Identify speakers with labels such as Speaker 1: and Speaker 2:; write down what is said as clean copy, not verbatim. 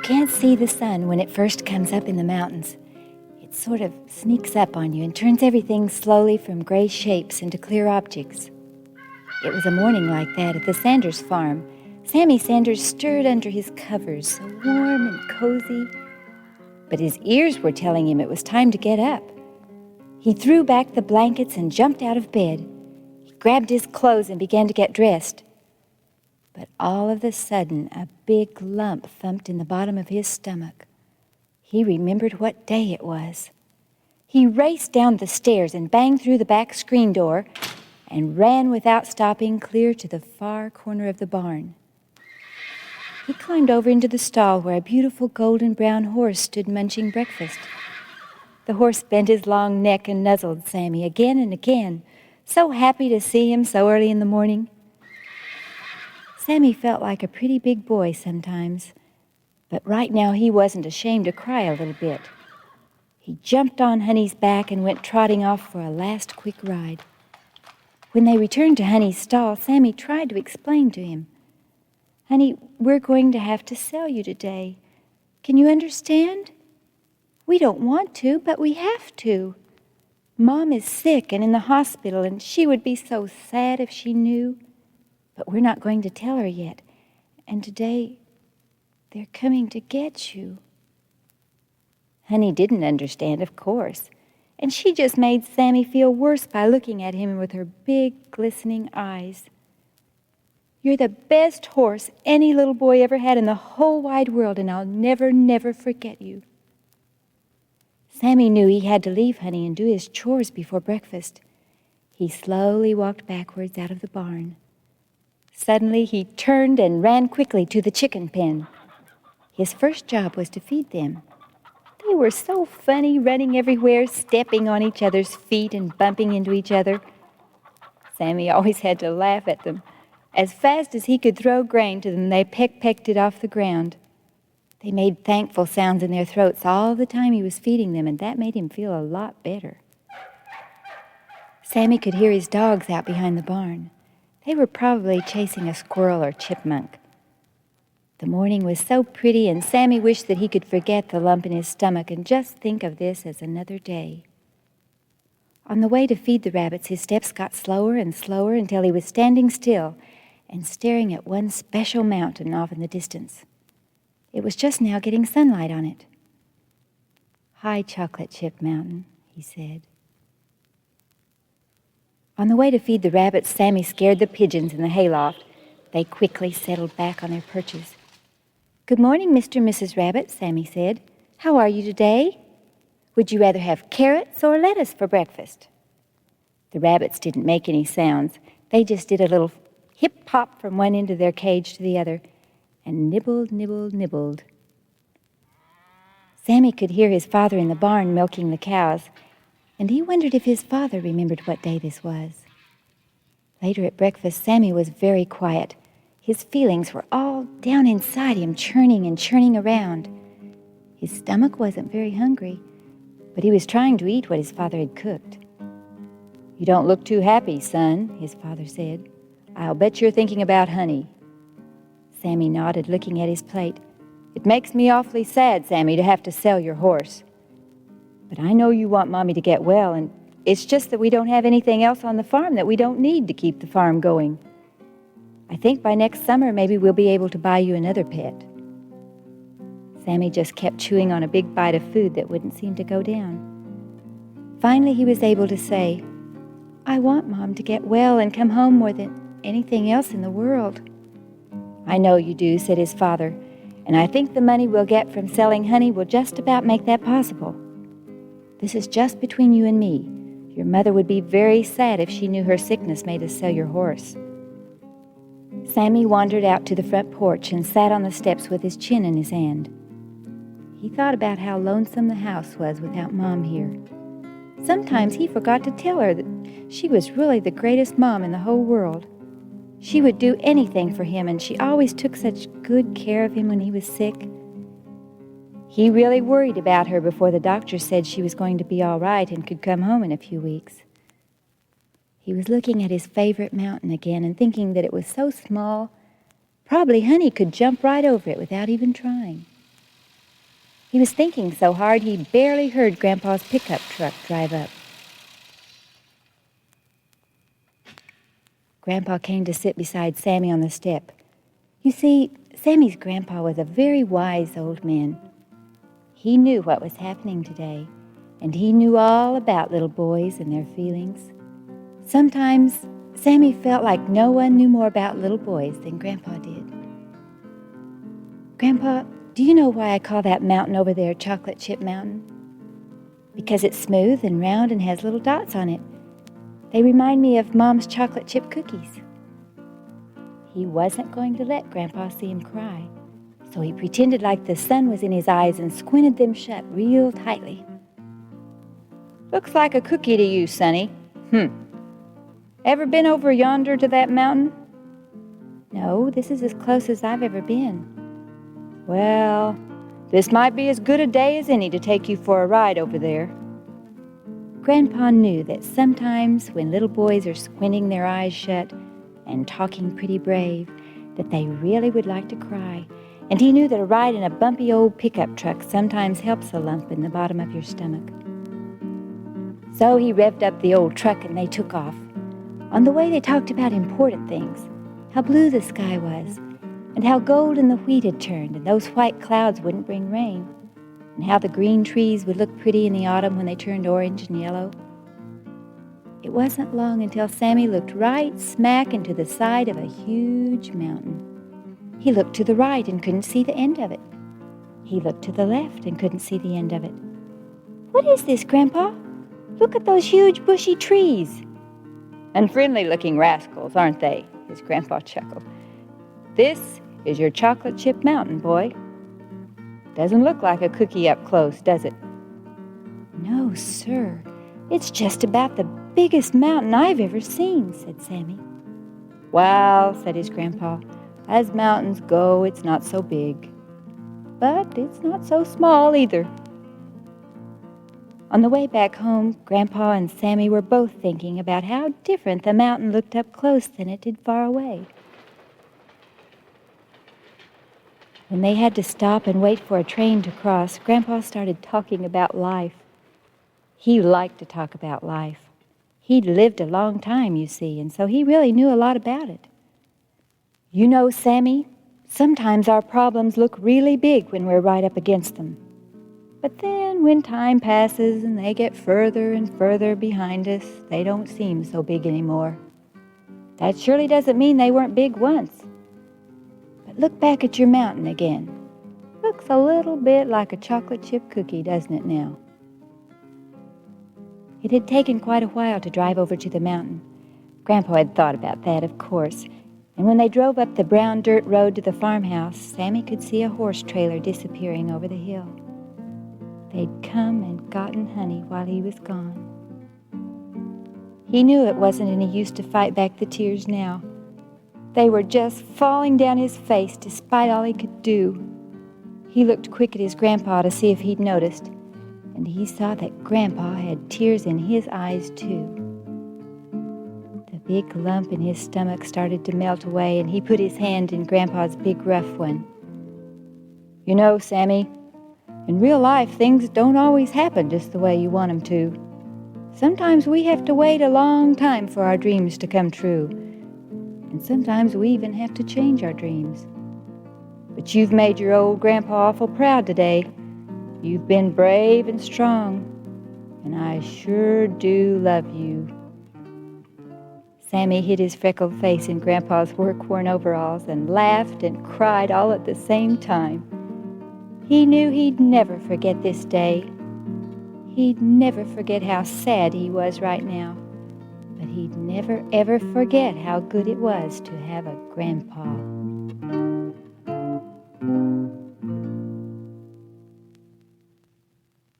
Speaker 1: can't see the sun when it first comes up in the mountains. It sort of sneaks up on you and turns everything slowly from gray shapes into clear objects. It was a morning like that at the Sanders farm. Sammy Sanders stirred under his covers, so warm and cozy. But his ears were telling him it was time to get up. He threw back the blankets and jumped out of bed. He grabbed his clothes and began to get dressed. But all of a sudden, a big lump thumped in the bottom of his stomach. He remembered what day it was. He raced down the stairs and banged through the back screen door and ran without stopping clear to the far corner of the barn. He climbed over into the stall where a beautiful golden brown horse stood munching breakfast. The horse bent his long neck and nuzzled Sammy again and again, so happy to see him so early in the morning. Sammy felt like a pretty big boy sometimes, but right now he wasn't ashamed to cry a little bit. He jumped on Honey's back and went trotting off for a last quick ride. When they returned to Honey's stall, Sammy tried to explain to him. "Honey, we're going to have to sell you today. Can you understand? We don't want to, but we have to. Mom is sick and in the hospital, and she would be so sad if she knew. But we're not going to tell her yet. And today, they're coming to get you." Honey didn't understand, of course, and she just made Sammy feel worse by looking at him with her big, glistening eyes. "You're the best horse any little boy ever had in the whole wide world, and I'll never, never forget you." Sammy knew he had to leave Honey and do his chores before breakfast. He slowly walked backwards out of the barn. Suddenly, he turned and ran quickly to the chicken pen. His first job was to feed them. They were so funny, running everywhere, stepping on each other's feet and bumping into each other. Sammy always had to laugh at them. As fast as he could throw grain to them, they pecked it off the ground. They made thankful sounds in their throats all the time he was feeding them, and that made him feel a lot better. Sammy could hear his dogs out behind the barn. They were probably chasing a squirrel or chipmunk. The morning was so pretty, and Sammy wished that he could forget the lump in his stomach and just think of this as another day. On the way to feed the rabbits, his steps got slower and slower until he was standing still and staring at one special mountain off in the distance. It was just now getting sunlight on it. "High chocolate chip mountain," he said. On the way to feed the rabbits, Sammy scared the pigeons in the hayloft. They quickly settled back on their perches. "Good morning, Mr. and Mrs. Rabbit," Sammy said. "How are you today? Would you rather have carrots or lettuce for breakfast?" The rabbits didn't make any sounds. They just did a little hip-hop from one end of their cage to the other and nibbled, nibbled, nibbled. Sammy could hear his father in the barn milking the cows, and he wondered if his father remembered what day this was. Later at breakfast, Sammy was very quiet. His feelings were all down inside him, churning and churning around. His stomach wasn't very hungry, but he was trying to eat what his father had cooked. "You don't look too happy, son," his father said. "I'll bet you're thinking about Honey." Sammy nodded, looking at his plate. "It makes me awfully sad, Sammy, to have to sell your horse. But I know you want Mommy to get well, and it's just that we don't have anything else on the farm that we don't need to keep the farm going. I think by next summer maybe we'll be able to buy you another pet." Sammy just kept chewing on a big bite of food that wouldn't seem to go down. Finally, he was able to say, "I want Mom to get well and come home more than anything else in the world." "I know you do," said his father, "and I think the money we'll get from selling honey will just about make that possible. This is just between you and me. Your mother would be very sad if she knew her sickness made us sell your horse." Sammy wandered out to the front porch and sat on the steps with his chin in his hand. He thought about how lonesome the house was without Mom here. Sometimes he forgot to tell her that she was really the greatest mom in the whole world. She would do anything for him, and she always took such good care of him when he was sick. He really worried about her before the doctor said she was going to be all right and could come home in a few weeks. He was looking at his favorite mountain again and thinking that it was so small, probably Honey could jump right over it without even trying. He was thinking so hard he barely heard Grandpa's pickup truck drive up. Grandpa came to sit beside Sammy on the step. You see, Sammy's grandpa was a very wise old man. He knew what was happening today, and he knew all about little boys and their feelings. Sometimes Sammy felt like no one knew more about little boys than Grandpa did. Grandpa, do you know why I call that mountain over there Chocolate Chip Mountain? Because it's smooth and round and has little dots on it. They remind me of Mom's chocolate chip cookies. He wasn't going to let Grandpa see him cry, so he pretended like the sun was in his eyes and squinted them shut real tightly. Looks like a cookie to you, Sonny. Ever been over yonder to that mountain? No, this is as close as I've ever been. Well, this might be as good a day as any to take you for a ride over there. Grandpa knew that sometimes when little boys are squinting their eyes shut and talking pretty brave, that they really would like to cry, and he knew that a ride in a bumpy old pickup truck sometimes helps a lump in the bottom of your stomach. So he revved up the old truck and they took off. On the way they talked about important things, how blue the sky was, and how golden the wheat had turned and those white clouds wouldn't bring rain, and how the green trees would look pretty in the autumn when they turned orange and yellow. It wasn't long until Sammy looked right smack into the side of a huge mountain. He looked to the right and couldn't see the end of it. He looked to the left and couldn't see the end of it. What is this, Grandpa? Look at those huge bushy trees. And friendly-looking rascals, aren't they? His grandpa chuckled. This is your chocolate chip mountain, boy. Doesn't look like a cookie up close, does it? No, sir. It's just about the biggest mountain I've ever seen, said Sammy. Well, said his grandpa, as mountains go, it's not so big. But it's not so small either. On the way back home, Grandpa and Sammy were both thinking about how different the mountain looked up close than it did far away. When they had to stop and wait for a train to cross, Grandpa started talking about life. He liked to talk about life. He'd lived a long time, you see, and so he really knew a lot about it. You know, Sammy, sometimes our problems look really big when we're right up against them. But then when time passes and they get further and further behind us, they don't seem so big anymore. That surely doesn't mean they weren't big once. But look back at your mountain again. Looks a little bit like a chocolate chip cookie, doesn't it now? It had taken quite a while to drive over to the mountain. Grandpa had thought about that, of course. And when they drove up the brown dirt road to the farmhouse, Sammy could see a horse trailer disappearing over the hill. They'd come and gotten honey while he was gone. He knew it wasn't any use to fight back the tears now. They were just falling down his face despite all he could do. He looked quick at his grandpa to see if he'd noticed, and he saw that Grandpa had tears in his eyes too. The big lump in his stomach started to melt away, and he put his hand in Grandpa's big rough one. You know, Sammy, in real life, things don't always happen just the way you want them to. Sometimes we have to wait a long time for our dreams to come true. And sometimes we even have to change our dreams. But you've made your old grandpa awful proud today. You've been brave and strong. And I sure do love you. Sammy hid his freckled face in Grandpa's work-worn overalls and laughed and cried all at the same time. He knew he'd never forget this day. He'd never forget how sad he was right now. But he'd never, ever forget how good it was to have a grandpa.